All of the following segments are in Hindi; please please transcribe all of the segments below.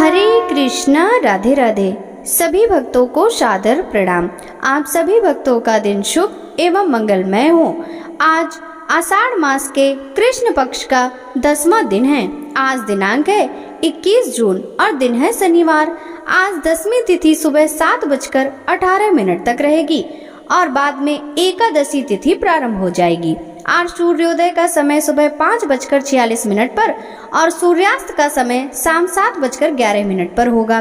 हरे कृष्णा, राधे राधे। सभी भक्तों को सादर प्रणाम। आप सभी भक्तों का दिन शुभ एवं मंगलमय हो। आज आषाढ़ मास के कृष्ण पक्ष का 10वां दिन है। आज दिनांक है 21 जून और दिन है शनिवार। आज 10वीं तिथि सुबह 7:18 तक रहेगी और बाद में एकादशी तिथि प्रारंभ हो जाएगी। आज सूर्योदय का समय सुबह 5:46 पर और सूर्यास्त का समय शाम 7:11 पर होगा।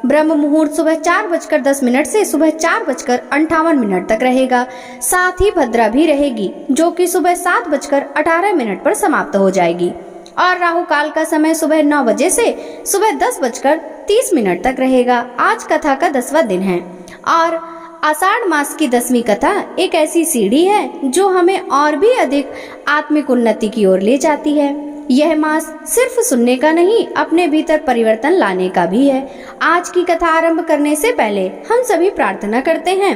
ब्रह्म मुहूर्त सुबह 4:10 से सुबह 4:58 तक रहेगा। साथ ही भद्रा भी रहेगी जो कि सुबह 7:18 पर समाप्त हो जाएगी और राहु काल का समय सुबह 9 बजे से सुबह 10:30 तक रहेगा। आज कथा का 10वां दिन है और आषाढ़ मास की 10वीं कथा एक ऐसी सीढ़ी है जो हमें और भी अधिक आत्मिक उन्नति की ओर ले जाती है। यह मास सिर्फ सुनने का नहीं, अपने भीतर परिवर्तन लाने का भी है। आज की कथा आरंभ करने से पहले हम सभी प्रार्थना करते हैं,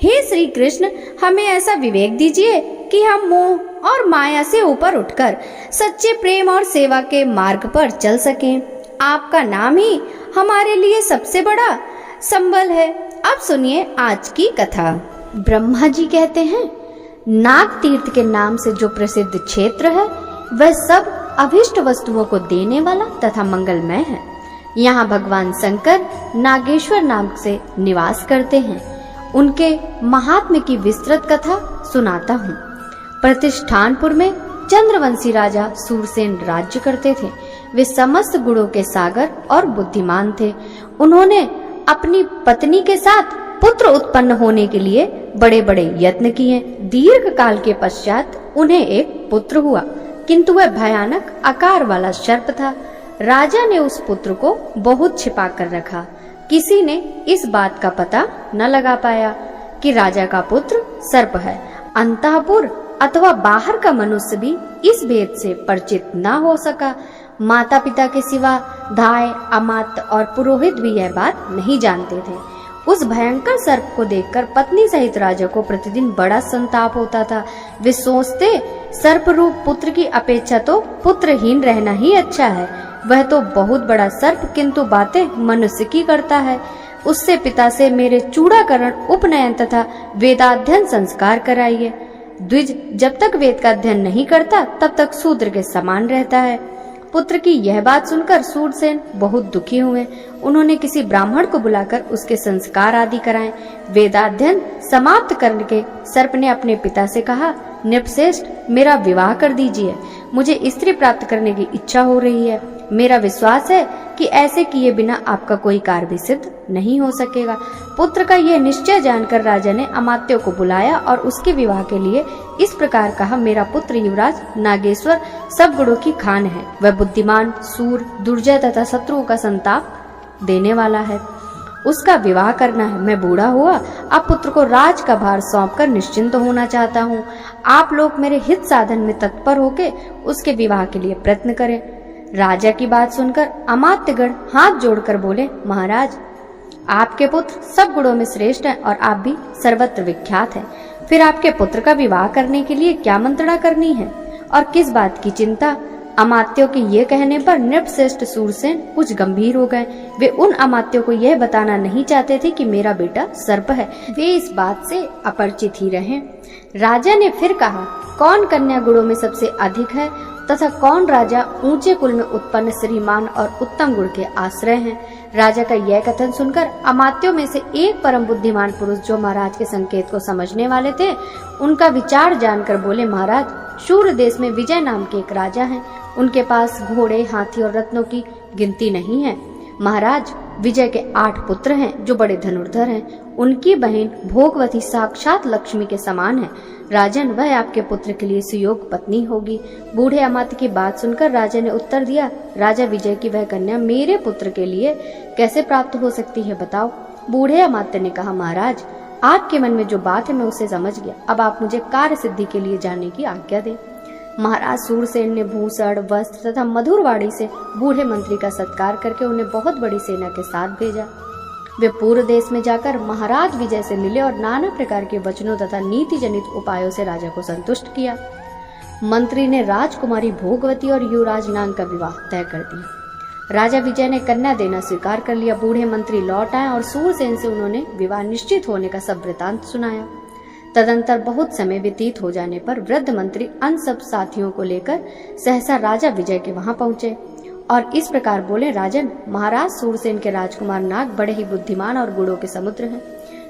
हे श्री कृष्ण, हमें ऐसा विवेक दीजिए कि हम मोह और माया से ऊपर उठकर सच्चे प्रेम और सेवा के मार्ग पर चल सकें। आपका नाम ही हमारे लिए सबसे बड़ा संबल है। अब सुनिए आज की कथा। ब्रह्मा जी कहते हैं, नाग तीर्थ के नाम से जो प्रसिद्ध क्षेत्र है वह सब अभिष्ट वस्तुओं को देने वाला तथा मंगलमय है। यहाँ भगवान शंकर नागेश्वर नाम से निवास करते हैं। उनके महात्म्य की विस्तृत कथा सुनाता हूँ। प्रतिष्ठानपुर में चंद्रवंशी राजा सूरसेन राज्य करते थे। वे समस्त गुणों के सागर और बुद्धिमान थे। उन्होंने अपनी पत्नी के साथ पुत्र उत्पन्न होने के लिए बड़े बड़े यत्न किए। दीर्घ काल के पश्चात उन्हें एक पुत्र हुआ, किंतु वह भयानक आकार वाला सर्प था। राजा ने उस पुत्र को बहुत छिपा कर रखा। किसी ने इस बात का पता न लगा पाया कि राजा का पुत्र सर्प है। अंतःपुर अथवा बाहर का मनुष्य भी इस भेद से परिचित न हो सका। माता पिता के सिवा धाय, अमात्य और पुरोहित भी यह बात नहीं जानते थे। उस भयंकर सर्प को देखकर पत्नी सहित राजा को प्रतिदिन बड़ा संताप होता था। वे सोचते, सर्प रूप पुत्र की अपेक्षा तो पुत्रहीन रहना ही अच्छा है। वह तो बहुत बड़ा सर्प, किंतु बातें मनुष्य की करता है। उससे पिता से मेरे चूड़ाकरण, उपनयन तथा वेदाध्ययन संस्कार कराइए। द्विज जब तक वेद का अध्ययन नहीं करता तब तक शूद्र के समान रहता है। पुत्र की यह बात सुनकर सूरसेन बहुत दुखी हुए। उन्होंने किसी ब्राह्मण को बुलाकर उसके संस्कार आदि कराएं। वेदाध्ययन समाप्त करके सर्प ने अपने पिता से कहा, नृपश्रेष्ठ, मेरा विवाह कर दीजिए। मुझे स्त्री प्राप्त करने की इच्छा हो रही है। मेरा विश्वास है कि ऐसे किए बिना आपका कोई कार्य भी सिद्ध नहीं हो सकेगा। पुत्र का यह निश्चय जानकर राजा ने अमात्यों को बुलाया और उसके विवाह के लिए इस प्रकार कहा, मेरा पुत्र युवराज नागेश्वर सब गुणों की खान है। वह बुद्धिमान, सूर, दुर्जय तथा शत्रुओं का संताप देने वाला है। उसका विवाह करना है। मैं बूढ़ा हुआ, अब पुत्र को राज का भार सौंपकर निश्चिंत होना चाहता हूँ। आप लोग मेरे हित साधन में तत्पर होकर उसके विवाह के लिए प्रयत्न करें। राजा की बात सुनकर अमात्यगण हाथ जोड़कर बोले, महाराज, आपके पुत्र सब गुणों में श्रेष्ठ हैं और आप भी सर्वत्र विख्यात हैं। फिर आपके पुत्र का विवाह करने के लिए क्या मंत्रणा करनी है और किस बात की चिंता? अमात्यों के ये कहने पर नृपश्रेष्ठ सूरसेन कुछ गंभीर हो गए। वे उन अमात्यों को यह बताना नहीं चाहते थे कि मेरा बेटा सर्प है। वे इस बात से अपरिचित ही रहे। राजा ने फिर कहा, कौन कन्या गुणों में सबसे अधिक है तथा कौन राजा ऊंचे कुल में उत्पन्न श्रीमान और उत्तम गुण के आश्रय हैं? राजा का यह कथन सुनकर अमात्यों में से एक परम बुद्धिमान पुरुष जो महाराज के संकेत को समझने वाले थे, उनका विचार जानकर बोले, महाराज, शूर देश में विजय नाम के एक राजा हैं। उनके पास घोड़े, हाथी और रत्नों की गिनती नहीं है। महाराज, विजय के 8 पुत्र हैं जो बड़े धनुर्धर हैं। उनकी बहन भोगवती साक्षात लक्ष्मी के समान है। राजन, वह आपके पुत्र के लिए सुयोग पत्नी होगी। बूढ़े अमात्य की बात सुनकर राजा ने उत्तर दिया, राजा विजय की वह कन्या मेरे पुत्र के लिए कैसे प्राप्त हो सकती है, बताओ। बूढ़े अमात्य ने कहा, महाराज, आपके मन में जो बात है मैं उसे समझ गया। अब आप मुझे कार्य सिद्धि के लिए जाने की आज्ञा दें। महाराज सूरसेन ने भूषण, वस्त्र तथा मधुर वाणी से बूढ़े मंत्री का सत्कार करके उन्हें बहुत बड़ी सेना के साथ भेजा। वे पूर्व देश में जाकर महाराज विजय से मिले और नाना प्रकार के वचनों तथा नीति जनित उपायों से राजा को संतुष्ट किया। मंत्री ने राजकुमारी भोगवती और युवराज नाग का विवाह तय कर दिया। राजा विजय ने कन्या देना स्वीकार कर लिया। बूढ़े मंत्री लौट आए और सूरसेन से उन्होंने विवाह निश्चित होने का सब वृतांत सुनाया। तदंतर बहुत समय व्यतीत हो जाने पर वृद्ध मंत्री अन्य सब साथियों को लेकर सहसा राजा विजय के वहां पहुंचे और इस प्रकार बोले, राजन, महाराज सूरसेन के राजकुमार नाग बड़े ही बुद्धिमान और गुणों के समुद्र हैं।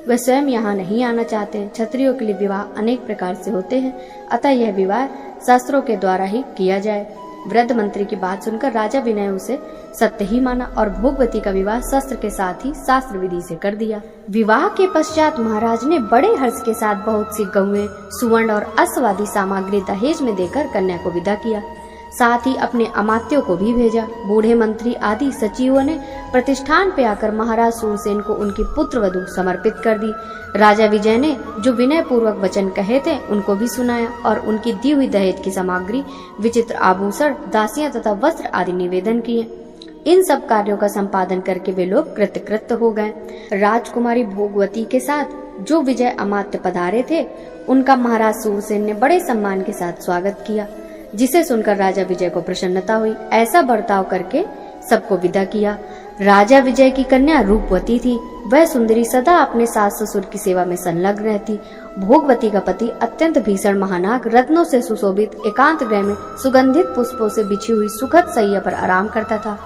वे स्वयं यहाँ नहीं आना चाहते। क्षत्रियों के लिए विवाह अनेक प्रकार से होते हैं, अतः यह विवाह शास्त्रों के द्वारा ही किया जाए। वृद्ध मंत्री की बात सुनकर राजा विनय उसे सत्य ही माना और भोगवती का विवाह शस्त्र के साथ ही शास्त्र विधि से कर दिया। विवाह के पश्चात महाराज ने बड़े हर्ष के साथ बहुत सी गौएं, सुवर्ण और अश्वादी सामग्री दहेज में देकर कन्या को विदा किया। साथ ही अपने अमात्यों को भी भेजा। बूढ़े मंत्री आदि सचिवों ने प्रतिष्ठान पे आकर महाराज सूरसेन को उनकी पुत्र वधू समर्पित कर दी। राजा विजय ने जो विनय पूर्वक वचन कहे थे उनको भी सुनाया और उनकी दी हुई दहेज की सामग्री, विचित्र आभूषण, दासियां तथा वस्त्र आदि निवेदन किए। इन सब कार्यों का संपादन करके वे लोग कृतकृत्य हो गए। राजकुमारी भोगवती के साथ जो विजय अमात्य पधारे थे उनका महाराज सूरसेन ने बड़े सम्मान के साथ स्वागत किया, जिसे सुनकर राजा विजय को प्रसन्नता हुई। ऐसा बर्ताव करके सबको विदा किया। राजा विजय की कन्या रूपवती थी। वह सुंदरी सदा अपने सास ससुर की सेवा में संलग्न रहती। भोगवती का पति अत्यंत भीषण महानाग रत्नों से सुशोभित एकांत गृह में सुगंधित पुष्पों से बिछी हुई सुखद सैया पर आराम करता था।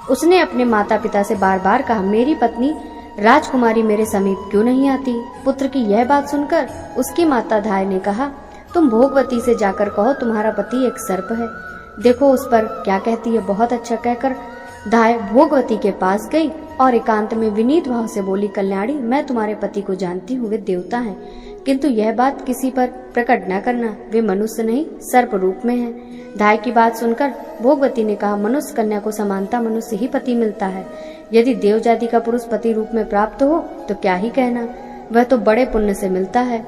उसने अपने माता पिता से बार बार कहा, मेरी पत्नी राजकुमारी मेरे समीप क्यों नहीं आती? पुत्र की यह बात सुनकर उसकी माता धाय ने कहा, तुम भोगवती से जाकर कहो तुम्हारा पति एक सर्प है, देखो उस पर क्या कहती है। बहुत अच्छा कहकर धाय भोगवती के पास गई और एकांत में विनीत भाव से बोली, कल्याणी, मैं तुम्हारे पति को जानती हूँ, वे देवता हैं, किंतु यह बात किसी पर प्रकट न करना, वे मनुष्य नहीं सर्प रूप में हैं। धाय की बात सुनकर भोगवती ने कहा, मनुष्य कन्या को समानता मनुष्य ही पति मिलता है। यदि देव जाति का पुरुष पति रूप में प्राप्त हो तो क्या ही कहना, वह तो बड़े पुण्य से मिलता है।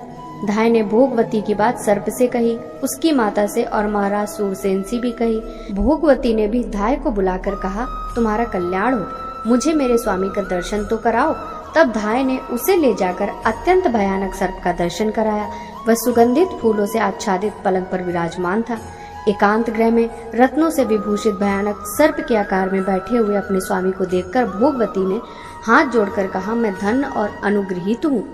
धाय ने भोगवती की बात सर्प से कही, उसकी माता से और महाराज सूरसेन से भी कही। भोगवती ने भी धाय को बुलाकर कहा, तुम्हारा कल्याण हो, मुझे मेरे स्वामी का दर्शन तो कराओ। तब धाय ने उसे ले जाकर अत्यंत भयानक सर्प का दर्शन कराया। वह सुगंधित फूलों से आच्छादित पलंग पर विराजमान था। एकांत गृह में रत्नों से विभूषित भयानक सर्प के आकार में बैठे हुए अपने स्वामी को देखकर भोगवती ने हाथ जोड़कर कहा, मैं धन और अनुग्रहित हूँ,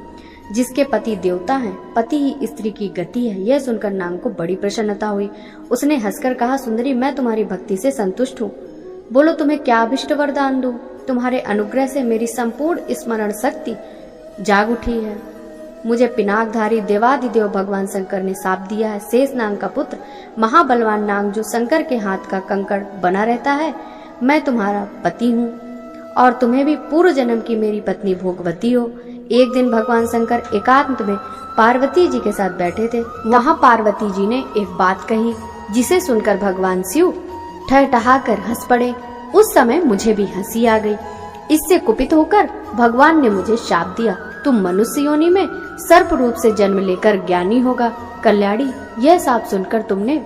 जिसके पति देवता हैं, पति ही स्त्री की गति है। यह सुनकर नाग को बड़ी प्रसन्नता हुई। उसने हंसकर कहा, सुंदरी, मैं तुम्हारी भक्ति से संतुष्ट हूँ, बोलो तुम्हें क्या अभिष्ट वरदान दूं? तुम्हारे अनुग्रह से मेरी संपूर्ण स्मरण शक्ति जाग उठी है। मुझे पिनाकधारी देवादिदेव भगवान शंकर ने शाप दिया है। शेष नाग का पुत्र महाबलवान नाग जो शंकर के हाथ का कंकड़ बना रहता है, मैं तुम्हारा पति हूँ और तुम्हें भी पूर्व जन्म की मेरी पत्नी भोगवती हो। एक दिन भगवान शंकर एकांत में पार्वती जी के साथ बैठे थे। वहाँ पार्वती जी ने एक बात कही, जिसे सुनकर भगवान शिव ठहठहाकर हंस पड़े। उस समय मुझे भी हंसी आ गई। इससे कुपित होकर भगवान ने मुझे शाप दिया, तुम मनुष्य योनि में सर्प रूप से जन्म लेकर ज्ञानी होगा। कल्याणी, यह शाप सुनकर तुमने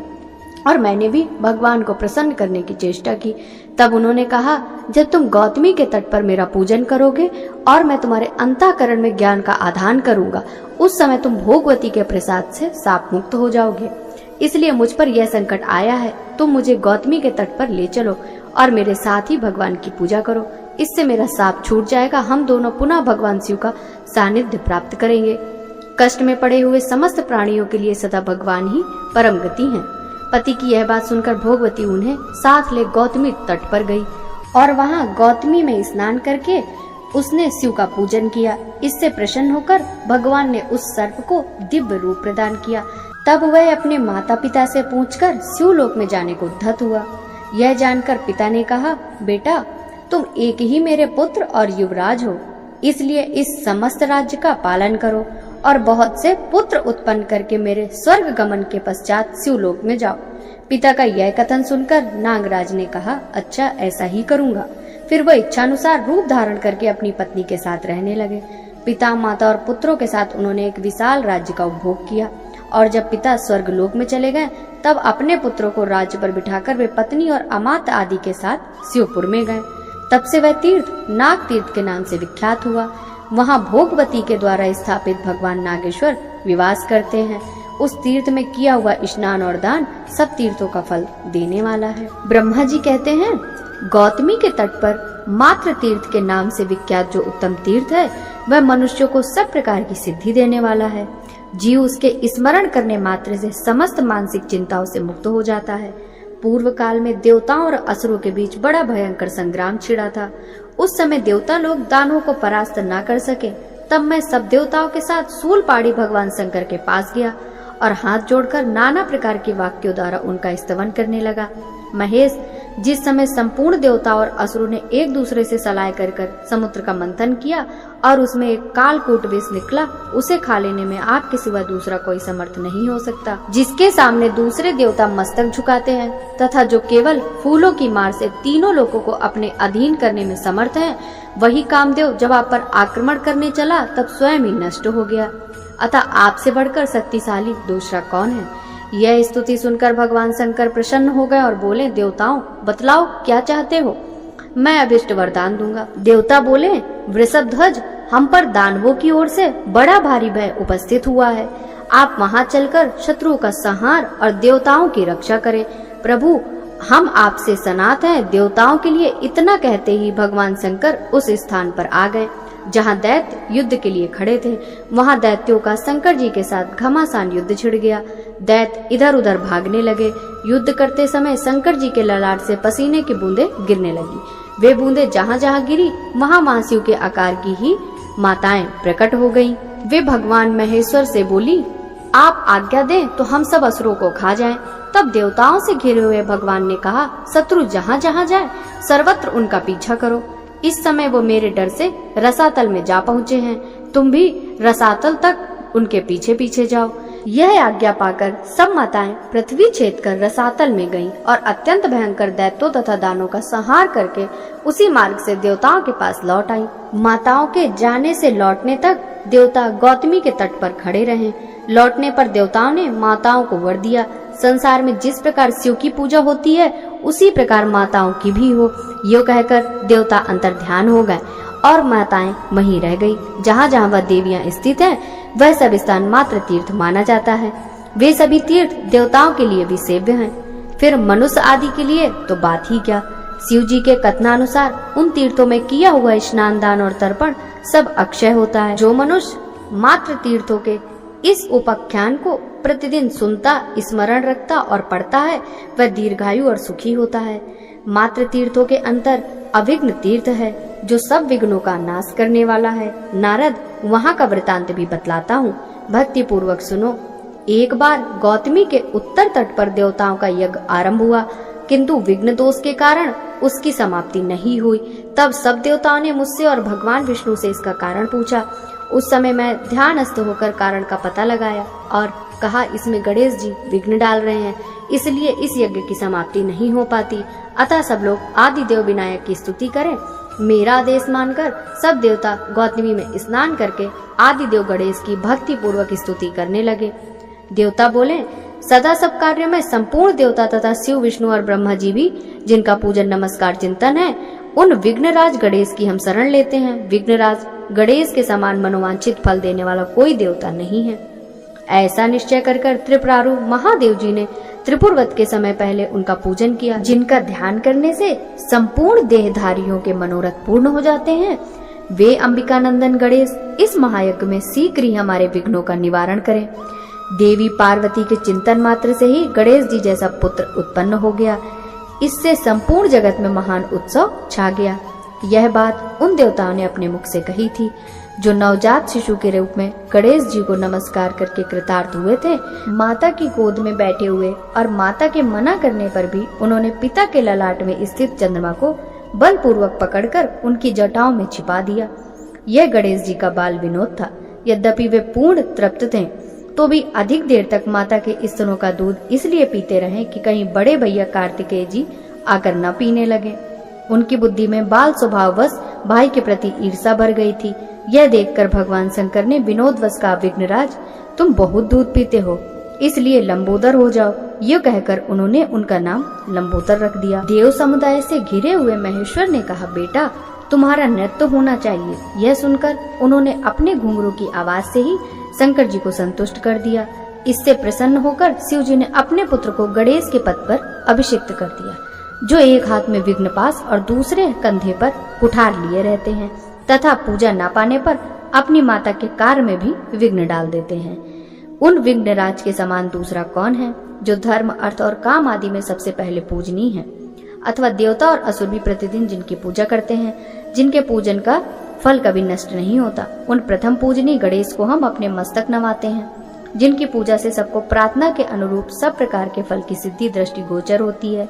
और मैंने भी भगवान को प्रसन्न करने की चेष्टा की। तब उन्होंने कहा, जब तुम गौतमी के तट पर मेरा पूजन करोगे और मैं तुम्हारे अंतःकरण में ज्ञान का आधान करूंगा, उस समय तुम भोगवती के प्रसाद से शाप मुक्त हो जाओगे। इसलिए मुझ पर यह संकट आया है। तुम मुझे गौतमी के तट पर ले चलो और मेरे साथ ही भगवान की पूजा करो। इससे मेरा शाप छूट जाएगा। हम दोनों पुनः भगवान शिव का सानिध्य प्राप्त करेंगे। कष्ट में पड़े हुए समस्त प्राणियों के लिए सदा भगवान ही परम गति हैं। पति की यह बात सुनकर भोगवती उन्हें साथ ले गौतमी तट पर गई और वहां गौतमी में स्नान करके उसने शिव का पूजन किया। इससे प्रसन्न होकर भगवान ने उस सर्प को दिव्य रूप प्रदान किया। तब वह अपने माता पिता से पूछकर शिवलोक में जाने को उद्धत हुआ। यह जानकर पिता ने कहा, बेटा, तुम एक ही मेरे पुत्र और युवराज हो, इसलिए इस समस्त राज्य का पालन करो और बहुत से पुत्र उत्पन्न करके मेरे स्वर्ग गमन के पश्चात शिवलोक में जाओ। पिता का यह कथन सुनकर नागराज ने कहा, अच्छा, ऐसा ही करूंगा। फिर वह इच्छानुसार रूप धारण करके अपनी पत्नी के साथ रहने लगे। पिता, माता और पुत्रों के साथ उन्होंने एक विशाल राज्य का उपभोग किया और जब पिता स्वर्ग लोक में चले गए तब अपने पुत्रों को राज्य पर बिठाकर वे पत्नी और अमात्य आदि के साथ शिवपुर में गए। तब से वह तीर्थ नाग तीर्थ के नाम से विख्यात हुआ। वहाँ भोगवती के द्वारा स्थापित भगवान नागेश्वर विवास करते हैं। उस तीर्थ में किया हुआ स्नान और दान सब तीर्थों का फल देने वाला है। ब्रह्मा जी कहते हैं, गौतमी के तट पर मात्र तीर्थ के नाम से विख्यात जो उत्तम तीर्थ है, वह मनुष्यों को सब प्रकार की सिद्धि देने वाला है। जीव उसके स्मरण करने मात्र से समस्त मानसिक चिंताओं से मुक्त हो जाता है। पूर्व काल में देवताओं और असुरों के बीच बड़ा भयंकर संग्राम छिड़ा था। उस समय देवता लोग दानवों को परास्त न कर सके। तब मैं सब देवताओं के साथ सूलपाड़ी भगवान शंकर के पास गया और हाथ जोड़कर नाना प्रकार के वाक्यों द्वारा उनका स्तवन करने लगा। महेश, जिस समय संपूर्ण देवताओं और असुरों ने एक दूसरे से सलाह कर समुद्र का मंथन किया और उसमें एक कालकूट विष निकला, उसे खा लेने में आपके सिवा दूसरा कोई समर्थ नहीं हो सकता। जिसके सामने दूसरे देवता मस्तक झुकाते हैं तथा जो केवल फूलों की मार से तीनों लोगों को अपने अधीन करने में समर्थ है, वही कामदेव जब आप पर आक्रमण करने चला तब स्वयं ही नष्ट हो गया। अतः आपसे बढ़कर शक्तिशाली दूसरा कौन है? यह स्तुति सुनकर भगवान शंकर प्रसन्न हो गए और बोले, देवताओं बतलाओ क्या चाहते हो, मैं अभिष्ट वरदान दूंगा। देवता बोले, वृषभध्वज, हम पर दानवों की ओर से बड़ा भारी भय उपस्थित हुआ है। आप वहां चलकर शत्रुओं का संहार और देवताओं की रक्षा करें। प्रभु, हम आपसे सनात हैं। देवताओं के लिए इतना कहते ही भगवान शंकर उस स्थान पर आ गए जहां दैत्य युद्ध के लिए खड़े थे। वहां दैत्यों का शंकर जी के साथ घमासान युद्ध छिड़ गया। दैत्य इधर उधर भागने लगे। युद्ध करते समय शंकर जी के ललाट से पसीने की बूंदें गिरने लगी। वे बूंदें जहां जहां गिरी वहां शिव के आकार की ही माताएं प्रकट हो गईं। वे भगवान महेश्वर से बोली, आप आज्ञा दें तो हम सब असुरों को खा जाएं। तब देवताओं से घिरे हुए भगवान ने कहा, शत्रु जहां जहां जाए सर्वत्र उनका पीछा करो। इस समय वो मेरे डर से रसातल में जा पहुँचे हैं। तुम भी रसातल तक उनके पीछे पीछे जाओ। यह आज्ञा पाकर सब माताएं पृथ्वी छेद कर रसातल में गईं और अत्यंत भयंकर दैत्यों तथा दानों का संहार करके उसी मार्ग से देवताओं के पास लौट आई। माताओं के जाने से लौटने तक देवता गौतमी के तट पर खड़े रहे। लौटने पर देवताओं ने माताओं को वर दिया, संसार में जिस प्रकार शिव की पूजा होती है उसी प्रकार माताओं की भी हो। यो कहकर देवता अंतर ध्यान हो गए और माताएं वहीं रह गई। जहाँ जहाँ वह देवियां स्थित हैं, वह सब स्थान मात्र तीर्थ माना जाता है। वे सभी तीर्थ देवताओं के लिए भी सेव्य हैं। फिर मनुष्य आदि के लिए तो बात ही क्या। शिव जी के कथनानुसार उन तीर्थों में किया हुआ स्नान, दान और तर्पण सब अक्षय होता है। जो मनुष्य मात्र तीर्थों के इस उपाख्यान को प्रतिदिन सुनता, स्मरण रखता और पढ़ता है, वह दीर्घायु और सुखी होता है। मात्र तीर्थों के अंतर अविघ्न तीर्थ है जो सब विघ्नों का नाश करने वाला है। नारद, वहाँ का वृतांत भी बतलाता हूँ, भक्ति पूर्वक सुनो। एक बार गौतमी के उत्तर तट पर देवताओं का यज्ञ आरंभ हुआ, किंतु विघ्न दोष के कारण उसकी समाप्ति नहीं हुई। तब सब देवताओं ने मुझसे और भगवान विष्णु से इसका कारण पूछा। उस समय मैं ध्यानस्थ होकर कारण का पता लगाया और कहा, इसमें गणेश जी विघ्न डाल रहे हैं, इसलिए इस यज्ञ की समाप्ति नहीं हो पाती। अतः सब लोग आदि देव विनायक की स्तुति करें। मेरा आदेश मानकर सब देवता गौतमी में स्नान करके आदि देव गणेश की भक्ति पूर्वक स्तुति करने लगे। देवता बोले, सदा सब कार्यों में संपूर्ण देवता तथा शिव, विष्णु और ब्रह्मा जी भी, जिनका पूजन नमस्कार चिंतन है, उन विघ्नराज गणेश की हम शरण लेते हैं। विघ्नराज गणेश के समान मनोवांछित फल देने वाला कोई देवता नहीं है। ऐसा निश्चय कर त्रिपुरारु महादेव जी ने त्रिपुरवत के समय पहले उनका पूजन किया, जिनका ध्यान करने से संपूर्ण देहधारियों के मनोरथ पूर्ण हो जाते हैं। वे अंबिकानंदन गणेश इस महायज्ञ में शीघ्र ही हमारे विघ्नों का निवारण करें। देवी पार्वती के चिंतन मात्र से ही गणेश जी जैसा पुत्र उत्पन्न हो गया। इससे संपूर्ण जगत में महान उत्सव छा गया। यह बात उन देवताओं ने अपने मुख से कही थी जो नवजात शिशु के रूप में गणेश जी को नमस्कार करके कृतार्थ हुए थे। माता की गोद में बैठे हुए और माता के मना करने पर भी उन्होंने पिता के ललाट में स्थित चंद्रमा को बलपूर्वक पकड़कर उनकी जटाओं में छिपा दिया। यह गणेश जी का बाल विनोद था। यद्यपि वे पूर्ण तृप्त थे तो भी अधिक देर तक माता के स्तनों का दूध इसलिए पीते रहे कि कहीं बड़े भैया कार्तिकेय जी आकर न पीने लगे। उनकी बुद्धि में बाल स्वभाववश भाई के प्रति ईर्षा भर गई थी। यह देखकर भगवान शंकर ने विनोदवश कहा, विघ्नराज, तुम बहुत दूध पीते हो, इसलिए लंबोदर हो जाओ। ये कहकर उन्होंने उनका नाम लंबोदर रख दिया। देव समुदाय से घिरे हुए महेश्वर ने कहा, बेटा, तुम्हारा नृत्य होना चाहिए। यह सुनकर उन्होंने अपने घुंघरू की आवाज से ही शंकर जी को संतुष्ट कर दिया। इससे प्रसन्न होकर शिव जी ने अपने पुत्र को गणेश के पद पर अभिषिक्त कर दिया। जो एक हाथ में विघ्नपाश और दूसरे कंधे पर कुठार लिए रहते हैं तथा पूजा न पाने पर अपनी माता के कार्य में भी विघ्न डाल देते हैं। उन विघ्नराज के समान दूसरा कौन है जो धर्म, अर्थ और काम आदि में सबसे पहले पूजनीय है? अथवा देवता और असुर भी प्रतिदिन जिनकी पूजा करते हैं, जिनके पूजन का फल कभी नष्ट नहीं होता, उन प्रथम पूजनीय गणेश को हम अपने मस्तक नवाते हैं, जिनकी पूजा से सबको प्रार्थना के अनुरूप सब प्रकार के फल की सिद्धि दृष्टि गोचर होती है,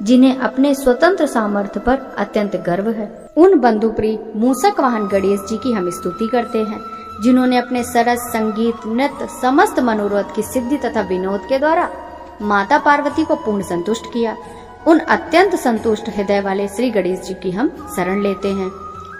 जिन्हें अपने स्वतंत्र सामर्थ्य पर अत्यंत गर्व है। उन बंधुप्रिय मूषक वाहन गणेश जी की हम स्तुति करते हैं, जिन्होंने अपने सरस, संगीत, नृत्य, समस्त मनोरथ की सिद्धि तथा विनोद के द्वारा माता पार्वती को पूर्ण संतुष्ट किया। उन अत्यंत संतुष्ट हृदय वाले श्री गणेश जी की हम शरण लेते हैं।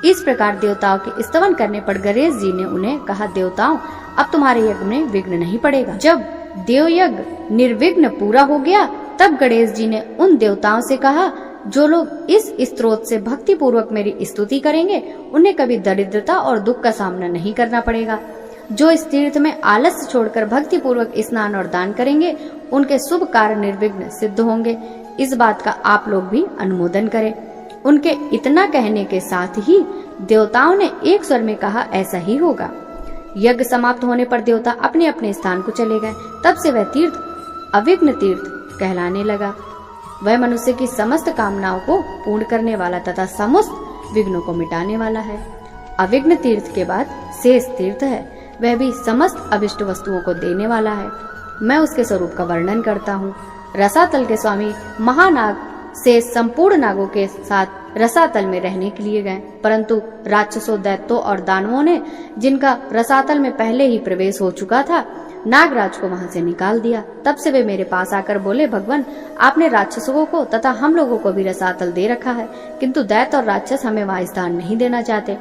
इस प्रकार देवताओं के स्तवन करने पर गणेश जी ने उन्हें कहा, देवताओं, अब तुम्हारे यज्ञ में विघ्न नहीं पड़ेगा। जब देव यज्ञ निर्विघ्न पूरा हो गया, तब गणेश जी ने उन देवताओं से कहा, जो लोग इस स्तोत्र से भक्ति पूर्वक मेरी स्तुति करेंगे, उन्हें कभी दरिद्रता और दुख का सामना नहीं करना पड़ेगा। जो इस तीर्थ में आलस्य छोड़कर भक्ति पूर्वक स्नान और दान करेंगे, उनके शुभ कार्य निर्विघ्न सिद्ध होंगे। इस बात का आप लोग भी अनुमोदन करें। उनके इतना कहने के साथ ही देवताओं ने एक स्वर में कहा, ऐसा ही होगा। यज्ञ समाप्त होने पर देवता अपने अपने स्थान को चले गए। तब से वह तीर्थ अविघ्न तीर्थ कहलाने लगा। वह मनुष्य की समस्त कामनाओं को पूर्ण करने वाला तथा समस्त विघ्नों को मिटाने वाला है। अविघ्न तीर्थ के बाद शेष तीर्थ है, वह भी समस्त अभिष्ट वस्तुओं को देने वाला है। मैं उसके स्वरूप का वर्णन करता हूँ। रसातल के स्वामी महानाग से संपूर्ण नागों के साथ रसातल में रहने के लिए गए, परंतु राक्षसों, दैत्यों और दानवों ने, जिनका रसातल में पहले ही प्रवेश हो चुका था, नागराज को वहां से निकाल दिया। तब से वे मेरे पास आकर बोले, भगवान, आपने राक्षसों को तथा हम लोगों को भी रसातल दे रखा है, किंतु दैत्य और राक्षस हमें वहां स्थान नहीं देना चाहते,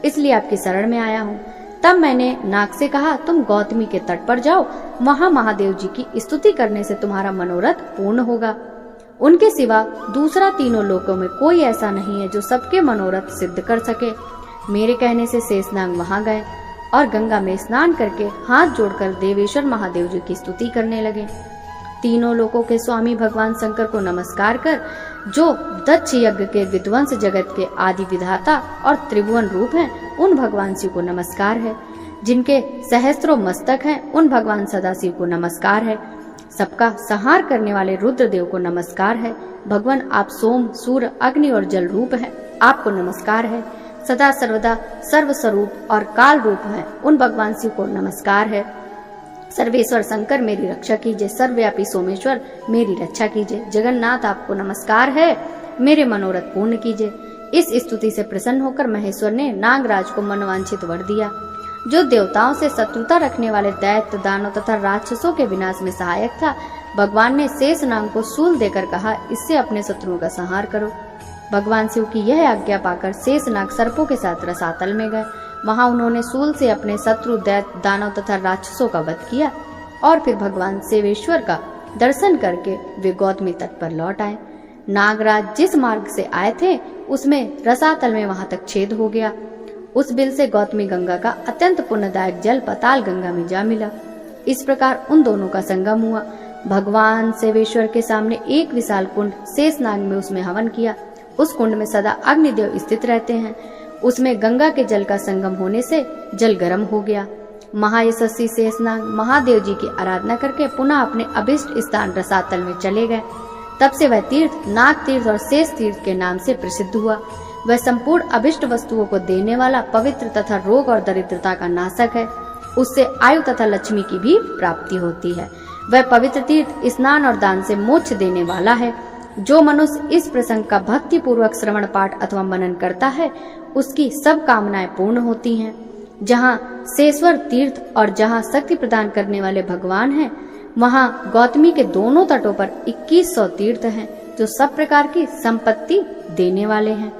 इसलिए आपकी शरण में आया हूँ। तब मैंने नाग से कहा, तुम गौतमी के तट पर जाओ, वहां महादेव जी की स्तुति करने से तुम्हारा मनोरथ पूर्ण होगा। उनके सिवा दूसरा तीनों लोकों में कोई ऐसा नहीं है जो सबके मनोरथ सिद्ध कर सके। मेरे कहने से शेषनाग वहां गए और गंगा में स्नान करके हाथ जोड़कर देवेश्वर महादेव जी की स्तुति करने लगे। तीनों लोकों के स्वामी भगवान शंकर को नमस्कार कर, जो दक्ष यज्ञ के विध्वंस, जगत के आदि विधाता और त्रिभुवन रूप हैं, उन भगवान शिव को नमस्कार है। जिनके सहस्त्रों मस्तक हैं, उन भगवान सदाशिव को नमस्कार है। सबका संहार करने वाले रुद्रदेव को नमस्कार है। भगवान आप सोम, सूर्य, अग्नि और जल रूप हैं, आपको नमस्कार है। सदा सर्वदा सर्वस्वरूप और काल रूप हैं, उन भगवान शिव को नमस्कार है। सर्वेश्वर शंकर मेरी रक्षा कीजिए, सर्वव्यापी सोमेश्वर मेरी रक्षा कीजिए। जगन्नाथ आपको नमस्कार है, मेरे मनोरथ पूर्ण कीजिए। इस स्तुति से प्रसन्न होकर महेश्वर ने नागराज को मनवांछित वर दिया। जो देवताओं से शत्रुता रखने वाले दैत्य, दानव तथा राक्षसों के विनाश में सहायक था, भगवान ने शेषनाग को शूल देकर कहा, इससे अपने शत्रुओं का संहार करो। भगवान शिव की यह आज्ञा पाकर शेषनाग सर्पों के साथ रसातल में गए। वहां उन्होंने शूल से अपने शत्रु, दैत्य, दानव तथा राक्षसों का वध किया और फिर भगवान शिवेश्वर का दर्शन करके वे गौतमी तट पर लौट आए। नागराज जिस मार्ग से आए थे, उसमें रसातल में वहां तक छेद हो गया। उस बिल से गौतमी गंगा का अत्यंत पुण्यदायक जल पाताल गंगा में जा मिला। इस प्रकार उन दोनों का संगम हुआ। भगवान शिवेश्वर के सामने एक विशाल कुंड शेषनाग में उसमें हवन किया। उस कुंड में सदा अग्निदेव स्थित रहते हैं। उसमें गंगा के जल का संगम होने से जल गर्म हो गया। महायशस्वी शेषनाग महादेव जी की आराधना करके पुनः अपने अभिष्ट स्थान रसातल में चले गए। तब से वह तीर्थ नाग तीर्थ और शेष तीर्थ के नाम से प्रसिद्ध हुआ। वह संपूर्ण अभिष्ट वस्तुओं को देने वाला, पवित्र तथा रोग और दरिद्रता का नाशक है। उससे आयु तथा लक्ष्मी की भी प्राप्ति होती है। वह पवित्र तीर्थ स्नान और दान से मोक्ष देने वाला है। जो मनुष्य इस प्रसंग का भक्ति पूर्वक श्रवण पाठ अथवा मनन करता है, उसकी सब कामनाएं पूर्ण होती हैं। जहाँ शेषवर तीर्थ और जहाँ शक्ति प्रदान करने वाले भगवान हैं, वहाँ गौतमी के दोनों तटों पर 2100 तीर्थ हैं, जो सब प्रकार की संपत्ति देने वाले हैं।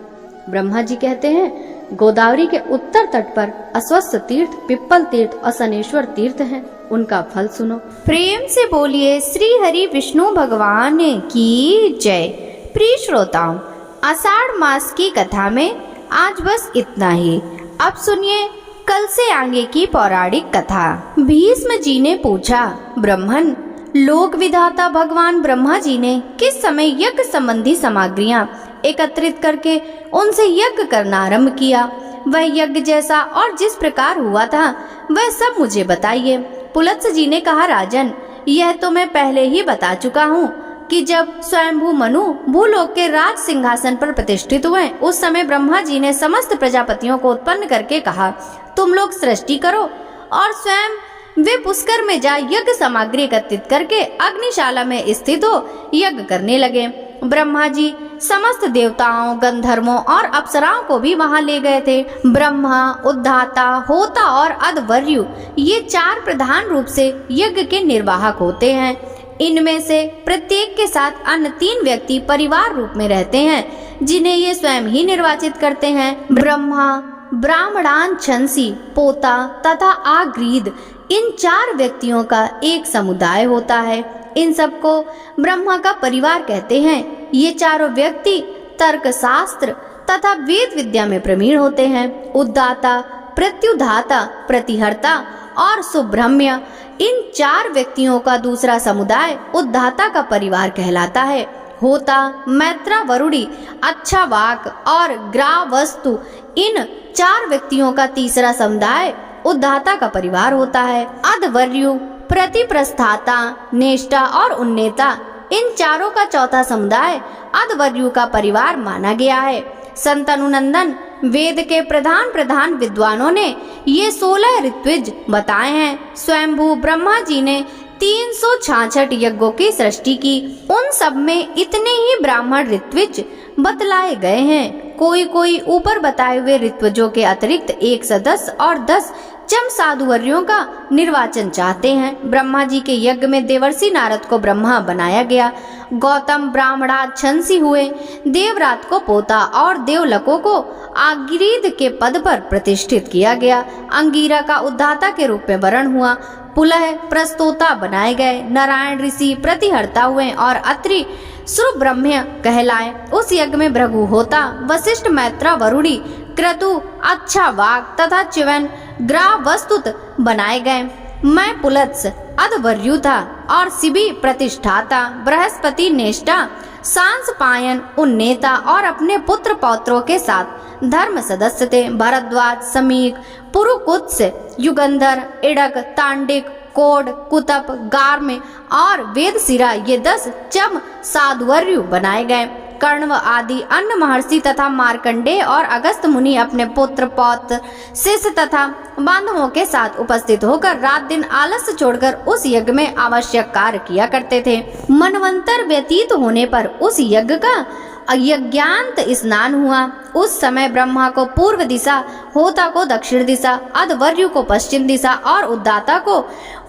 ब्रह्मा जी कहते हैं, गोदावरी के उत्तर तट पर अश्वत्थ तीर्थ, पिप्पल तीर्थ और शनेश्वर तीर्थ हैं। उनका फल सुनो। प्रेम से बोलिए श्री हरि विष्णु भगवान की जय। प्रिय श्रोताओं, आषाढ़ मास की कथा में आज बस इतना ही। अब सुनिए कल से आगे की पौराणिक कथा। भीष्म जी ने पूछा, ब्रह्मन, लोक विधाता भगवान ब्रह्मा जी ने किस समय यज्ञ संबंधी सामग्रियां एकत्रित करके उनसे यज्ञ करना आरंभ किया, वह यज्ञ जैसा और जिस प्रकार हुआ था वह सब मुझे बताइए। पुलत्स्य जी ने कहा, राजन, यह तो मैं पहले ही बता चुका हूँ कि जब स्वयंभू मनु भूलोक के राज सिंहासन पर प्रतिष्ठित हुए, उस समय ब्रह्मा जी ने समस्त प्रजापतियों को उत्पन्न करके कहा, तुम लोग सृष्टि करो, और स्वयं वे पुष्कर में जा यज्ञ सामग्री एकत्रित करके अग्निशाला में स्थित हो यज्ञ करने लगे। ब्रह्मा जी समस्त देवताओं, गंधर्वों और अप्सराओं को भी वहां ले गए थे। ब्रह्मा, उद्धाता, होता और अध्वर्यु, ये चार प्रधान रूप से यज्ञ के निर्वाहक होते हैं। इनमें से प्रत्येक के साथ अन्य 3 व्यक्ति परिवार रूप में रहते हैं, जिन्हें ये स्वयं ही निर्वाचित करते हैं। ब्रह्मा, ब्राह्मणान छंसी, पोता तथा आग्रीद, इन 4 व्यक्तियों का एक समुदाय होता है। इन सबको ब्रह्मा का परिवार कहते हैं। ये चारों व्यक्ति तर्क शास्त्र तथा वेद विद्या में प्रवीण होते हैं। उद्दाता, प्रत्युधाता, प्रतिहर्ता और सुब्रह्म्य, इन 4 व्यक्तियों का दूसरा समुदाय उद्धाता का परिवार कहलाता है। होता, मैत्रा, वरुड़ी, अच्छा वाक और ग्रावस्तु, इन 4 व्यक्तियों का तीसरा समुदाय उद्धाता का परिवार होता है। अध्वर्यु, प्रतिप्रस्थाता, नेष्टा और उन्नेता, इन चारों का चौथा समुदाय अध्वर्यु का परिवार माना गया है। संत अनुनंदन, वेद के प्रधान विद्वानों ने ये 16 ऋत्विज बताए हैं। स्वयंभू ब्रह्मा जी ने 366 यज्ञों की सृष्टि की। उन सब में इतने ही ब्राह्मण ऋत्विज बतलाए गए हैं। कोई ऊपर बताए हुए ऋत्विजों के अतिरिक्त 110 और 10 चम साधुवर्यों का निर्वाचन चाहते हैं। ब्रह्मा जी के यज्ञ में देवर्षि नारद को ब्रह्मा बनाया गया। गौतम ब्राह्मणा छंसी हुए। देवरात को पोता और देवलकों को आगिरीद के पद पर प्रतिष्ठित किया गया। अंगीरा का उद्धाता के रूप में वर्ण हुआ। पुलह प्रस्तोता बनाए गए। नारायण ऋषि प्रतिहर्ता हुए और अत्रि सुब्रह्म्य कहलाए। उस यज्ञ में भृगु होता, वशिष्ठ, मैत्रा, वरुड़ी, क्रतु, अच्छा वाक तथा च्यवन ग्रावस्तुत बनाए गए। मैं पुलत्स्य अध्वर्यु था और शिबी प्रतिष्ठाता, बृहस्पति नेष्टा, सांसपायन उन्नेता और अपने पुत्र पौत्रों के साथ धर्म सदस्य थे। भरद्वाज, समीक, पुरुकुत्स, युगंधर, इड़क, तांडिक, कोड, कुतप, गार्म और वेदशिरा, ये 10 चम साधुवर्यु बनाए गए। कण्व आदि अन्य महर्षि तथा मार्कंडेय और अगस्त मुनि अपने पुत्र, पौत्र, शिष्य तथा बांधवों के साथ उपस्थित होकर रात दिन आलस्य छोड़कर उस यज्ञ में आवश्यक कार्य किया करते थे। मनवंतर व्यतीत होने पर उस यज्ञ का यज्ञांत स्नान हुआ। उस समय ब्रह्मा को पूर्व दिशा, होता को दक्षिण दिशा, अध्वर्यु को पश्चिम दिशा और उद्दाता को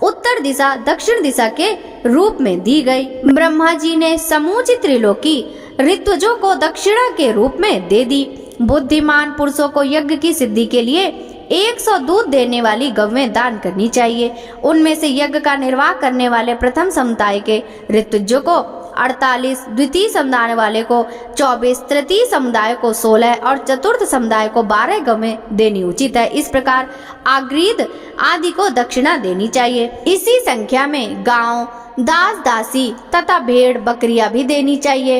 उत्तर दिशा दक्षिण दिशा के रूप में दी गई। ब्रह्मा जी ने समूची त्रिलोकी ऋत्विजों को दक्षिणा के रूप में दे दी। बुद्धिमान पुरुषों को यज्ञ की सिद्धि के लिए 100 दूध देने वाली गवें दान करनी चाहिए। उनमें से यज्ञ का निर्वाह करने वाले प्रथम समुदाय के ऋत्विजों को 48, द्वितीय समुदाय वाले को 24, तृतीय समुदाय को 16 और चतुर्थ समुदाय को 12 गवें देनी उचित है। इस प्रकार आग्रीद आदि को दक्षिणा देनी चाहिए। इसी संख्या में गांव, दास दासी तथा भेड़ बकरियां भी देनी चाहिए।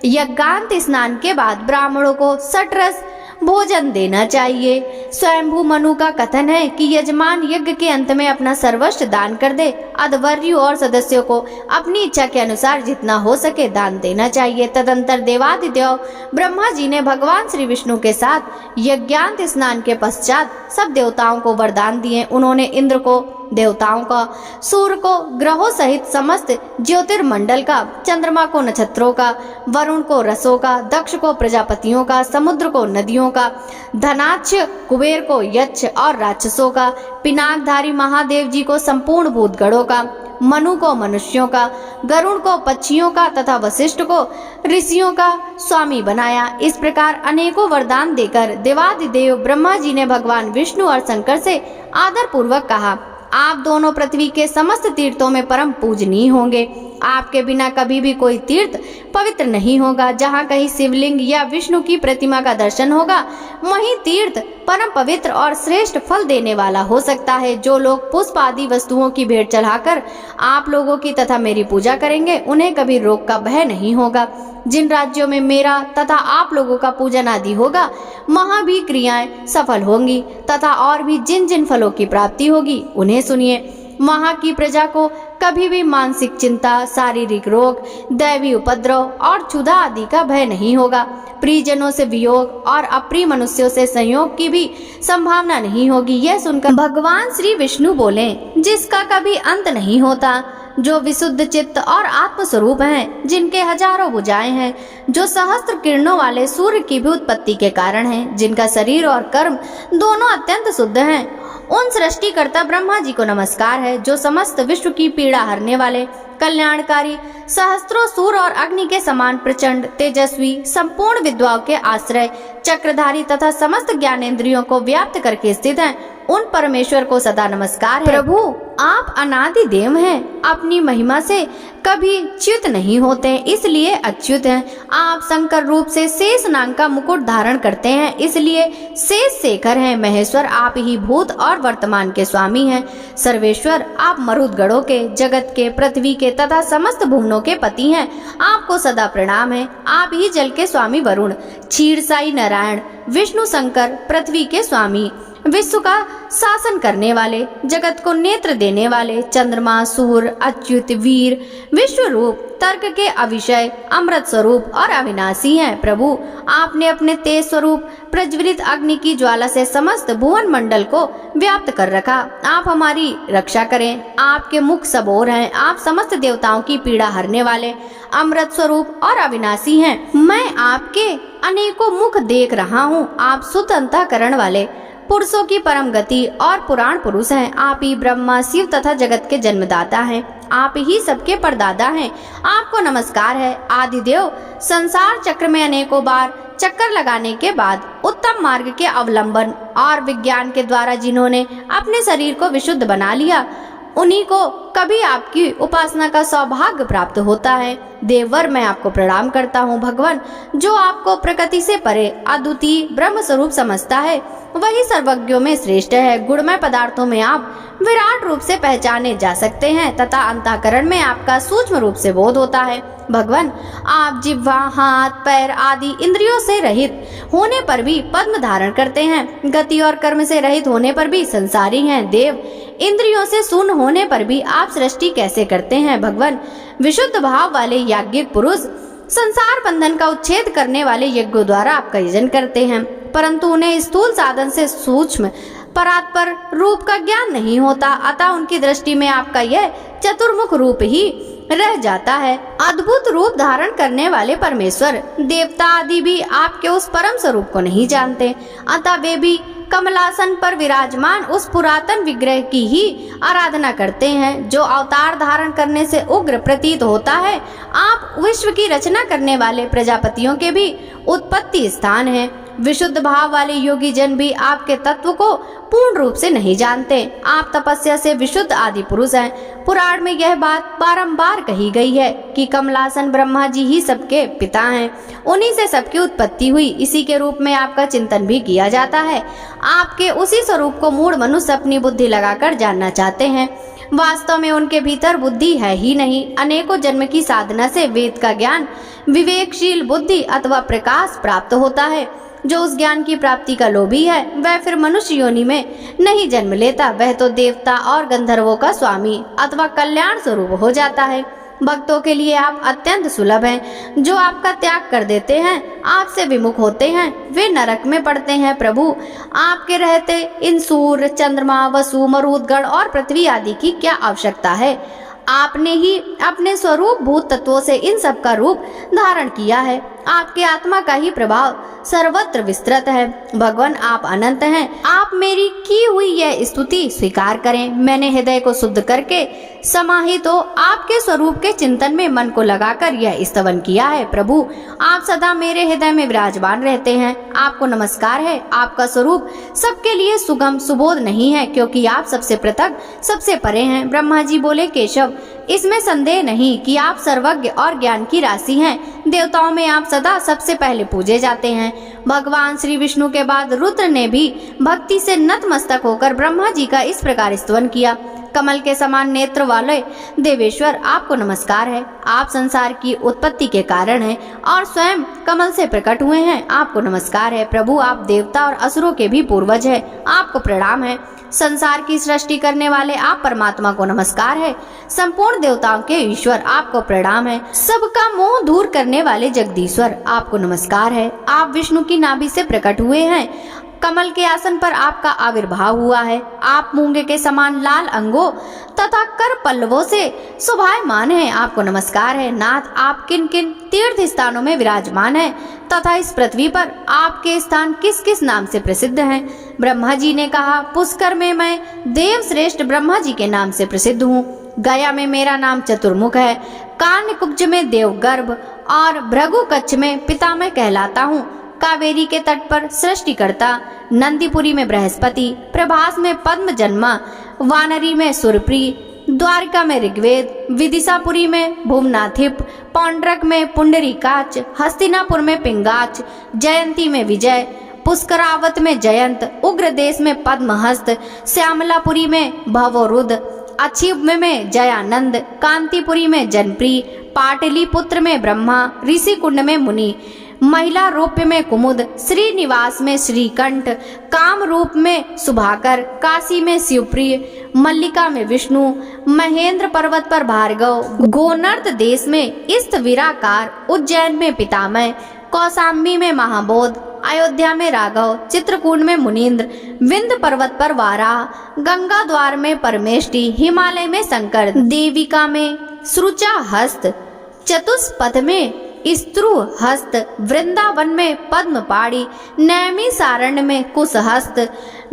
यज्ञांत स्नान के बाद ब्राह्मणों को सटरस भोजन देना चाहिए। स्वयंभू मनु का कथन है कि यजमान यज्ञ के अंत में अपना सर्वस्व दान कर दे। अध्वर्यु और सदस्यों को अपनी इच्छा के अनुसार जितना हो सके दान देना चाहिए। तदंतर देवादिदेव ब्रह्मा जी ने भगवान श्री विष्णु के साथ यज्ञांत स्नान के पश्चात सब देवताओं को वरदान दिए। उन्होंने इंद्र को, देवताओं का, सूर्य को, ग्रहों सहित समस्त ज्योतिर्मंडल का, चंद्रमा को नक्षत्रों का, वरुण को रसों का, दक्ष को प्रजापतियों का, समुद्र को नदियों का, धनाक्ष कुबेर को यक्ष और राक्षसों का, पिनाकधारी महादेव जी को संपूर्ण भूतगणों का, मनु को मनुष्यों का, गरुण को पक्षियों का तथा वशिष्ठ को ऋषियों का स्वामी बनाया। इस प्रकार अनेकों वरदान देकर देवादिदेव ब्रह्मा जी ने भगवान विष्णु और शंकर से आदर पूर्वक कहा, आप दोनों पृथ्वी के समस्त तीर्थों में परम पूजनीय होंगे। आपके बिना कभी भी कोई तीर्थ पवित्र नहीं होगा। जहाँ कहीं शिवलिंग या विष्णु की प्रतिमा का दर्शन होगा, वहीं तीर्थ परम पवित्र और श्रेष्ठ फल देने वाला हो सकता है। जो लोग पुष्प आदि वस्तुओं की भेंट चढ़ाकर आप लोगों की तथा मेरी पूजा करेंगे, उन्हें कभी रोग का भय नहीं होगा। जिन राज्यों में मेरा तथा आप लोगों का पूजन आदि होगा, वहाँ भी क्रियाएं सफल होंगी तथा और भी जिन जिन फलों की प्राप्ति होगी उन्हें सुनिए। वहाँ की प्रजा को कभी भी मानसिक चिंता, शारीरिक रोग, दैवी उपद्रव और क्षुधा आदि का भय नहीं होगा। प्रियजनों से वियोग और अप्रिय मनुष्यों से संयोग की भी संभावना नहीं होगी। यह सुनकर भगवान श्री विष्णु बोले, जिसका कभी अंत नहीं होता, जो विशुद्ध चित्त और आत्म स्वरूप हैं, जिनके हजारों भुजाएं हैं, जो सहस्त्र किरणों वाले सूर्य की भी उत्पत्ति के कारण हैं, जिनका शरीर और कर्म दोनों अत्यंत शुद्ध हैं, उन सृष्टिकर्ता ब्रह्मा जी को नमस्कार है, जो समस्त विश्व की पीड़ा हरने वाले, कल्याणकारी, सहस्त्रों सूर्य और अग्नि के समान प्रचंड, तेजस्वी, संपूर्ण विद्वाओं के आश्रय, चक्रधारी तथा समस्त ज्ञानेंद्रियों को व्याप्त करके स्थित हैं, उन परमेश्वर को सदा नमस्कार है। प्रभु, आप अनादि देव हैं, अपनी महिमा से कभी च्युत नहीं होते, इसलिए अच्युत हैं। आप शंकर रूप से शेष नाग का मुकुट धारण करते हैं, इसलिए शेष शेखर हैं। महेश्वर, आप ही भूत और वर्तमान के स्वामी हैं। सर्वेश्वर, आप मरुदगणों के, जगत के, पृथ्वी के तथा समस्त भुवनों के पति हैं। आपको सदा प्रणाम है। आप ही जल के स्वामी वरुण, क्षीरसाई नारायण, विष्णु शंकर, पृथ्वी के स्वामी, विश्व का शासन करने वाले, जगत को नेत्र देने वाले, चंद्रमा, सूर्य, अच्युत, वीर, विश्व रूप, तर्क के अविषय, अमृत स्वरूप और अविनाशी हैं। प्रभु, आपने अपने तेज स्वरूप प्रज्वलित अग्नि की ज्वाला से समस्त भुवन मंडल को व्याप्त कर रखा। आप हमारी रक्षा करें। आपके मुख सबोर हैं। आप समस्त देवताओं की पीड़ा हरने वाले, अमृत स्वरूप और अविनाशी हैं। मैं आपके अनेकों मुख देख रहा हूँ। आप शुद्ध अंतःकरण वाले, पुरुषों की परम गति और पुराण पुरुष हैं। आप ही ब्रह्मा, शिव तथा जगत के जन्मदाता हैं। आप ही सबके परदादा हैं। आपको नमस्कार है। आदिदेव, संसार चक्र में अनेकों बार चक्कर लगाने के बाद उत्तम मार्ग के अवलंबन और विज्ञान के द्वारा जिन्होंने अपने शरीर को विशुद्ध बना लिया, उन्हीं को कभी आपकी उपासना का सौभाग्य प्राप्त होता है। देववर, मैं आपको प्रणाम करता हूँ। भगवान, जो आपको प्रकृति से परे अद्वितीय ब्रह्म स्वरूप समझता है, वही सर्वज्ञों में श्रेष्ठ है। गुणमय पदार्थों में आप विराट रूप से पहचाने जा सकते हैं तथा अंतःकरण में आपका सूक्ष्म रूप से बोध होता है। भगवान, आप जिह्वा, हाथ, पैर आदि इंद्रियों से रहित होने पर भी पद्म धारण करते हैं। गति और कर्म से रहित होने पर भी संसारी हैं। देव, इंद्रियों से शून्य होने पर भी आप सृष्टि कैसे करते हैं? भगवान, विशुद्ध भाव वाले याज्ञिक पुरुष संसार बंधन का उच्छेद करने वाले यज्ञों द्वारा आपका यजन करते हैं, परंतु उन्हें स्थूल साधन से सूक्ष्म परात्पर रूप का ज्ञान नहीं होता, अतः उनकी दृष्टि में आपका यह चतुर्मुख रूप ही रह जाता है। अद्भुत रूप धारण करने वाले परमेश्वर, देवता आदि भी आपके उस परम स्वरूप को नहीं जानते, अतः वे भी कमलासन पर विराजमान उस पुरातन विग्रह की ही आराधना करते हैं, जो अवतार धारण करने से उग्र प्रतीत होता है। आप विश्व की रचना करने वाले प्रजापतियों के भी उत्पत्ति स्थान हैं। विशुद्ध भाव वाले योगी जन भी आपके तत्व को पूर्ण रूप से नहीं जानते। आप तपस्या से विशुद्ध आदि पुरुष हैं। पुराण में यह बात बारंबार कही गई है कि कमलासन ब्रह्मा जी ही सबके पिता हैं, उन्हीं से सबकी उत्पत्ति हुई। इसी के रूप में आपका चिंतन भी किया जाता है। आपके उसी स्वरूप को मूढ़ मनुष्य अपनी बुद्धि लगाकर जानना चाहते हैं। वास्तव में उनके भीतर बुद्धि है ही नहीं। अनेकों जन्म की साधना से वेद का ज्ञान, विवेकशील बुद्धि अथवा प्रकाश प्राप्त होता है। जो उस ज्ञान की प्राप्ति का लोभी है, वह फिर मनुष्य योनि में नहीं जन्म लेता, वह तो देवता और गंधर्वों का स्वामी अथवा कल्याण स्वरूप हो जाता है। भक्तों के लिए आप अत्यंत सुलभ हैं। जो आपका त्याग कर देते हैं, आपसे विमुख होते हैं, वे नरक में पड़ते हैं। प्रभु, आपके रहते इन सूर्य, चंद्रमा, वसु, मरुदगण और पृथ्वी आदि की क्या आवश्यकता है? आपने ही अपने स्वरूप भूत तत्वों से इन सब का रूप धारण किया है। आपके आत्मा का ही प्रभाव सर्वत्र विस्तृत है। भगवान आप अनंत हैं। आप मेरी की हुई यह स्तुति स्वीकार करें। मैंने हृदय को शुद्ध करके समाहित हो आपके स्वरूप के चिंतन में मन को लगाकर यह स्तवन किया है। प्रभु आप सदा मेरे हृदय में विराजमान रहते हैं। आपको नमस्कार है। आपका स्वरूप सबके लिए सुगम सुबोध नहीं है, क्योंकि आप सबसे पृथक सबसे परे हैं। ब्रह्मा जी बोले, केशव इसमें संदेह नहीं कि आप सर्वज्ञ और ज्ञान की राशि हैं। देवताओं में आप सदा सबसे पहले पूजे जाते हैं। भगवान श्री विष्णु के बाद रुद्र ने भी भक्ति से नतमस्तक होकर ब्रह्मा जी का इस प्रकार स्तवन किया। कमल के समान नेत्र वाले देवेश्वर आपको नमस्कार है। आप संसार की उत्पत्ति के कारण हैं और स्वयं कमल से प्रकट हुए हैं। आपको नमस्कार है। प्रभु आप देवता और असुरों के भी पूर्वज हैं। आपको प्रणाम है। संसार की सृष्टि करने वाले आप परमात्मा को नमस्कार है। संपूर्ण देवताओं के ईश्वर आपको प्रणाम है। सबका मोह दूर करने वाले जगदीश्वर आपको नमस्कार है। आप विष्णु की नाभि से प्रकट हुए हैं। कमल के आसन पर आपका आविर्भाव हुआ है। आप मूंगे के समान लाल अंगों तथा कर पल्लवों से शोभायमान हैं। आपको नमस्कार है। नाथ आप किन किन तीर्थ स्थानों में विराजमान हैं तथा इस पृथ्वी पर आपके स्थान किस किस नाम से प्रसिद्ध हैं? ब्रह्मा जी ने कहा, पुष्कर में मैं देव श्रेष्ठ ब्रह्मा जी के नाम से प्रसिद्ध हूँ। गया में मेरा नाम चतुर्मुख है। कान्यकुब्ज में देवगर्भ और भृगु कच्छ में पितामह कहलाता हूँ। कावेरी के तट पर सृष्टिकर्ता, नंदीपुरी में बृहस्पति, प्रभास में पद्म जन्मा, वानरी में सुरप्री, द्वारिका में ऋग्वेद, विदिशापुरी में भुवनाथिप, पौंड्रक में पुंडरीकाच, हस्तिनापुर में पिंगाच, जयंती में विजय, पुष्करावत में जयंत, उग्र देश में पद्महस्त, श्यामलापुरी में भवरुद, अक्षिप में जयानंद, कांतिपुरी में जनप्रिय, पाटलिपुत्र में ब्रह्मा, ऋषिकुंड में मुनि, महिला रूप में कुमुद, श्रीनिवास में श्रीकंठ, काम रूप में सुभाकर, काशी में शिवप्रिय, मल्लिका में विष्णु, महेंद्र पर्वत पर भार्गव, गोनर्द देश में स्थविराकार, उज्जैन में पितामह, कौशाम्बी में महाबोध, अयोध्या में राघव, चित्रकूट में मुनीन्द्र, विंध्य पर्वत पर वाराह, गंगा द्वार में परमेष्टि, हिमालय में शंकर, देविका में श्रुचा हस्त, चतुष्पथ में स्त्रु हस्त, वृंदावन में पद्मपाणि, नैमी सारण्य में कुशहस्त,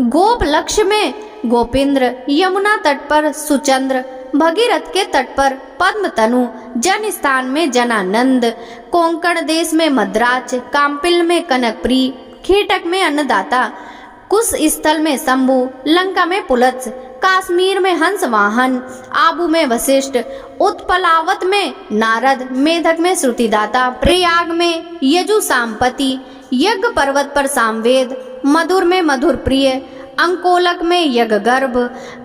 गोपलक्ष में गोपिंद्र, यमुना तट पर सुचंद्र, भगीरथ के तट पर पद्म तनु, जन स्थान में जनानंद, कोंकण देश में मद्राच, काम्पिल में कनकप्री, खीटक में अन्नदाता, कुश स्थल में शंभु, लंका में पुलत्स, काश्मीर में हंस वाहन, आबू में वशिष्ठ, उत्पलावत में नारद, मेधक में श्रुतिदाता, प्रयाग में यजु सांपति, यज्ञ पर्वत पर सामवेद, मधुर में मधुर प्रिय, अंकोलक में यज्ञगर्भ,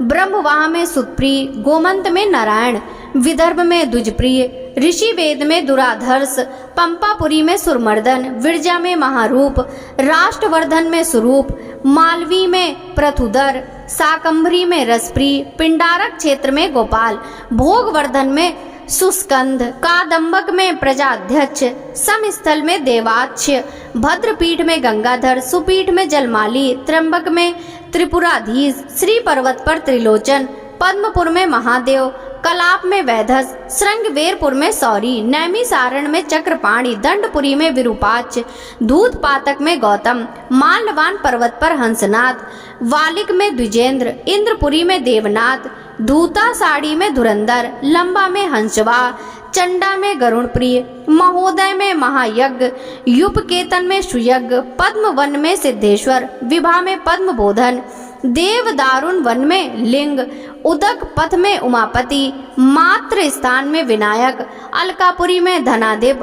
ब्रह्मवाह में सुतप्रिय, गोमंत में नारायण, विदर्भ में द्विजप्रिय, ऋषि वेद में दुराधर्ष, पंपापुरी में सुरमर्दन, विरजा में महारूप, राष्ट्रवर्धन में स्वरूप, मालवी में प्रथुदर, शाकंभरी में रसप्रिय, पिंडारक क्षेत्र में गोपाल, भोगवर्धन में सुस्कंद, कादम्बक में प्रजाध्यक्ष, समस्थल में देवाच्य, भद्रपीठ में गंगाधर, सुपीठ में जलमाली, त्र्यंबक में त्रिपुराधीश, श्री पर्वत पर त्रिलोचन, पद्मपुर में महादेव, कलाप में वैधस, श्रृंगवेरपुर में सौरी, नैमिसारण में चक्रपाणि, दंडपुरी में विरूपाक्ष, धूत पातक में गौतम, माल्यवान पर्वत पर हंसनाथ, वालिक में द्विजेंद्र, इंद्रपुरी में देवनाथ, धूता साड़ी में धुरंधर, लंबा में हंसवा, चंडा में गरुण प्रिय, महोदय में महायज्ञ, युपकेतन में सुयज्ञ, पद्म वन में सिद्धेश्वर, विभा में पद्म बोधन, देव दारुण वन में लिंग, उदक पथ में उमापति, मात्र स्थान में विनायक, अलकापुरी में धनाधिप,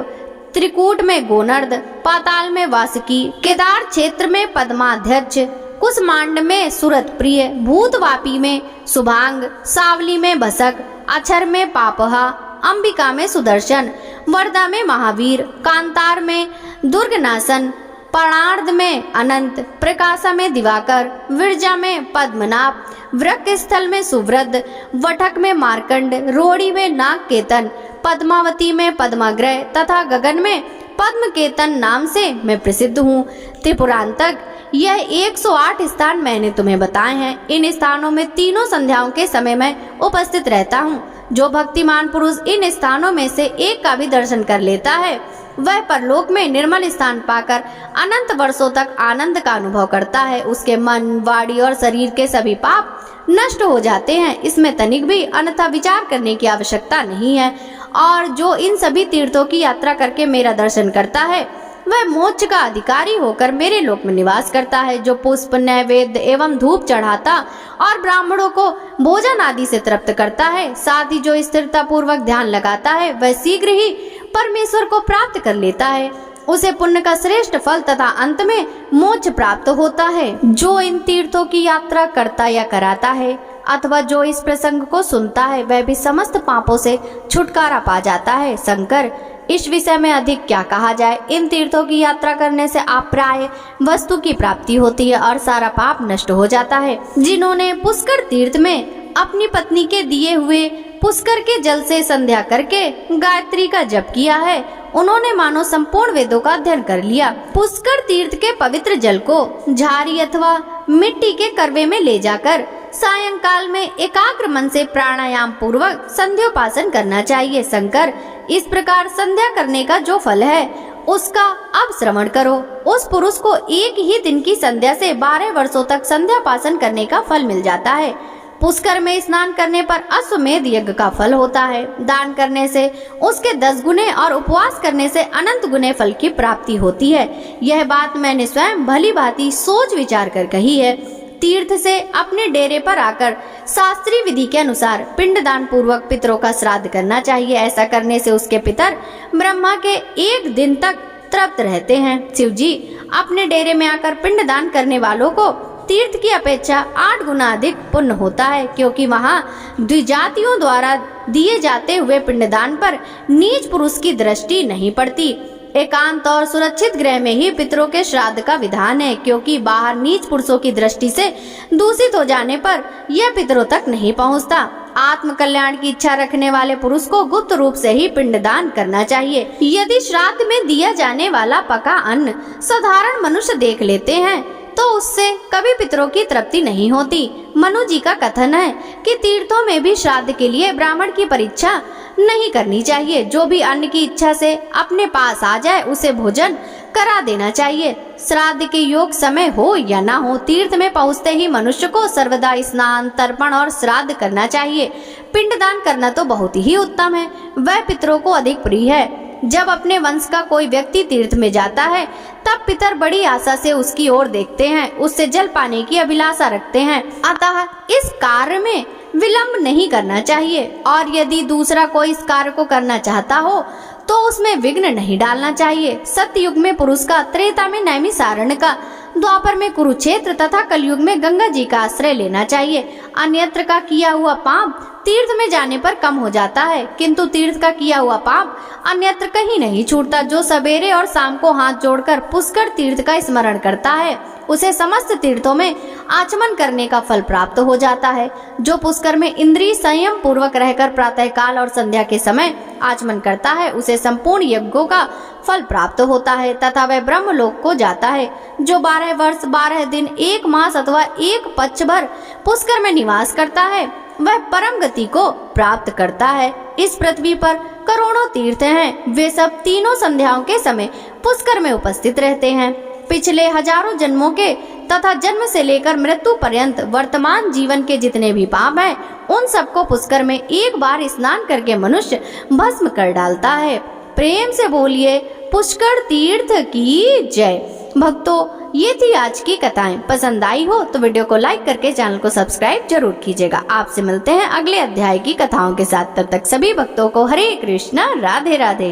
त्रिकूट में गोनर्द, पाताल में वासुकी, केदार क्षेत्र में पद्माध्यक्ष, कुसमांड में सुरत प्रिय, भूतवापी में सुभांग, सावली में भसक, अक्षर में पापहा, अंबिका में सुदर्शन, वर्धा में महावीर, कांतार में दुर्गनाशन, पणार्ध में अनंत, प्रकाशा में दिवाकर, विरजा में पद्मनाभ, वृक स्थल में सुव्रत, वठक में मार्कंड, रोड़ी में नागकेतन, पद्मावती में पद्माग्रह तथा गगन में पद्मकेतन नाम से मैं प्रसिद्ध हूँ। त्रिपुरांतक यह 108 स्थान मैंने तुम्हें बताए हैं। इन स्थानों में तीनों संध्याओं के समय में उपस्थित रहता हूँ। जो भक्तिमान पुरुष इन स्थानों में से एक का भी दर्शन कर लेता है वह परलोक में निर्मल स्थान पाकर अनंत वर्षों तक आनंद का अनुभव करता है। उसके मन, वाणी और शरीर के सभी पाप नष्ट हो जाते हैं, इसमें तनिक भी अन्यथा विचार करने की आवश्यकता नहीं है। और जो इन सभी तीर्थों की यात्रा करके मेरा दर्शन करता है वह मोक्ष का अधिकारी होकर मेरे लोक में निवास करता है। जो पुष्प, नैवेद्य एवं धूप चढ़ाता और ब्राह्मणों को भोजन आदि से तृप्त करता है, साथ ही जो स्थिरता पूर्वक ध्यान लगाता है वह शीघ्र ही परमेश्वर को प्राप्त कर लेता है। उसे पुण्य का श्रेष्ठ फल तथा अंत में मोक्ष प्राप्त होता है। जो इन तीर्थों की यात्रा करता या कराता है अथवा जो इस प्रसंग को सुनता है वह भी समस्त पापों से छुटकारा पा जाता है। शंकर, इस विषय में अधिक क्या कहा जाए। इन तीर्थों की यात्रा करने से आप प्राय वस्तु की प्राप्ति होती है और सारा पाप नष्ट हो जाता है। जिन्होंने पुष्कर तीर्थ में अपनी पत्नी के दिए हुए पुष्कर के जल से संध्या करके गायत्री का जप किया है, उन्होंने मानो संपूर्ण वेदों का अध्ययन कर लिया। पुष्कर तीर्थ के पवित्र जल को झाड़ी अथवा मिट्टी के करवे में ले जाकर सायंकाल में एकाग्र मन से प्राणायाम पूर्वक संध्योपासन करना चाहिए। शंकर, इस प्रकार संध्या करने का जो फल है उसका अब श्रवण करो। उस पुरुष को एक ही दिन की संध्या से 12 वर्षों तक संध्यापासन करने का फल मिल जाता है। पुष्कर में स्नान करने पर अश्वमेध यज्ञ का फल होता है। दान करने से उसके 10 गुने और उपवास करने से अनंत गुने फल की प्राप्ति होती है। यह बात मैंने स्वयं भली भांति सोच विचार कर कही है। तीर्थ से अपने डेरे पर आकर शास्त्रीय विधि के अनुसार पिंडदान पूर्वक पितरों का श्राद्ध करना चाहिए। ऐसा करने से उसके पितर ब्रह्मा के 1 दिन तक तृप्त रहते हैं। शिव जी, अपने डेरे में आकर पिंडदान करने वालों को तीर्थ की अपेक्षा 8 गुना अधिक पुण्य होता है, क्योंकि वहाँ द्विजातियों द्वारा दिए जाते हुए पिंडदान पर नीच पुरुष की दृष्टि नहीं पड़ती। एकांत और सुरक्षित गृह में ही पितरों के श्राद्ध का विधान है, क्योंकि बाहर नीच पुरुषों की दृष्टि से दूषित हो जाने पर यह पितरों तक नहीं पहुंचता। आत्म कल्याण की इच्छा रखने वाले पुरुष को गुप्त रूप से ही पिंडदान करना चाहिए। यदि श्राद्ध में दिया जाने वाला पका अन्न साधारण मनुष्य देख लेते हैं तो उससे कभी पितरों की तृप्ति नहीं होती। मनु जी का कथन है कि तीर्थों में भी श्राद्ध के लिए ब्राह्मण की परीक्षा नहीं करनी चाहिए। जो भी अन्न की इच्छा से अपने पास आ जाए उसे भोजन करा देना चाहिए। श्राद्ध के योग समय हो या ना हो, तीर्थ में पहुँचते ही मनुष्य को सर्वदा स्नान, तर्पण और श्राद्ध करना चाहिए। पिंडदान करना तो बहुत ही उत्तम है, वह पितरों को अधिक प्रिय है। जब अपने वंश का कोई व्यक्ति तीर्थ में जाता है तब पितर बड़ी आशा से उसकी ओर देखते हैं, उससे जल पाने की अभिलाषा रखते हैं। अतः इस कार्य में विलंब नहीं करना चाहिए, और यदि दूसरा कोई इस कार्य को करना चाहता हो तो उसमें विघ्न नहीं डालना चाहिए। सत्ययुग में पुरुष का, त्रेता में नैमिषारण्य का, द्वापर में कुरुक्षेत्र तथा कलयुग में गंगा जी का आश्रय लेना चाहिए। अन्यत्र का किया हुआ पाप तीर्थ में जाने पर कम हो जाता है, किंतु तीर्थ का किया हुआ पाप अन्यत्र कहीं नहीं छूटता। जो सवेरे और शाम को हाथ जोड़कर पुष्कर तीर्थ का स्मरण करता है उसे समस्त तीर्थों में आचमन करने का फल प्राप्त हो जाता है। जो पुष्कर में इंद्रिय संयम पूर्वक रहकर प्रातः काल और संध्या के समय आचमन करता है उसे संपूर्ण यज्ञों का फल प्राप्त होता है तथा वह ब्रह्मलोक को जाता है। जो 12 वर्ष 12 दिन 1 मास अथवा 1 पक्ष भर पुष्कर में निवास करता है वह परम गति को प्राप्त करता है। इस पृथ्वी पर करोड़ों तीर्थ हैं, वे सब तीनों संध्याओं के समय पुष्कर में उपस्थित रहते हैं। पिछले हजारों जन्मों के तथा जन्म से लेकर मृत्यु पर्यंत वर्तमान जीवन के जितने भी पाप हैं उन सबको पुष्कर में एक बार स्नान करके मनुष्य भस्म कर डालता है। प्रेम से बोलिए पुष्कर तीर्थ की जय। भक्तों, ये थी आज की कथाएं। पसंद आई हो तो वीडियो को लाइक करके चैनल को सब्सक्राइब जरूर कीजिएगा। आपसे मिलते हैं अगले अध्याय की कथाओं के साथ। तब तक सभी भक्तों को हरे कृष्णा, राधे राधे।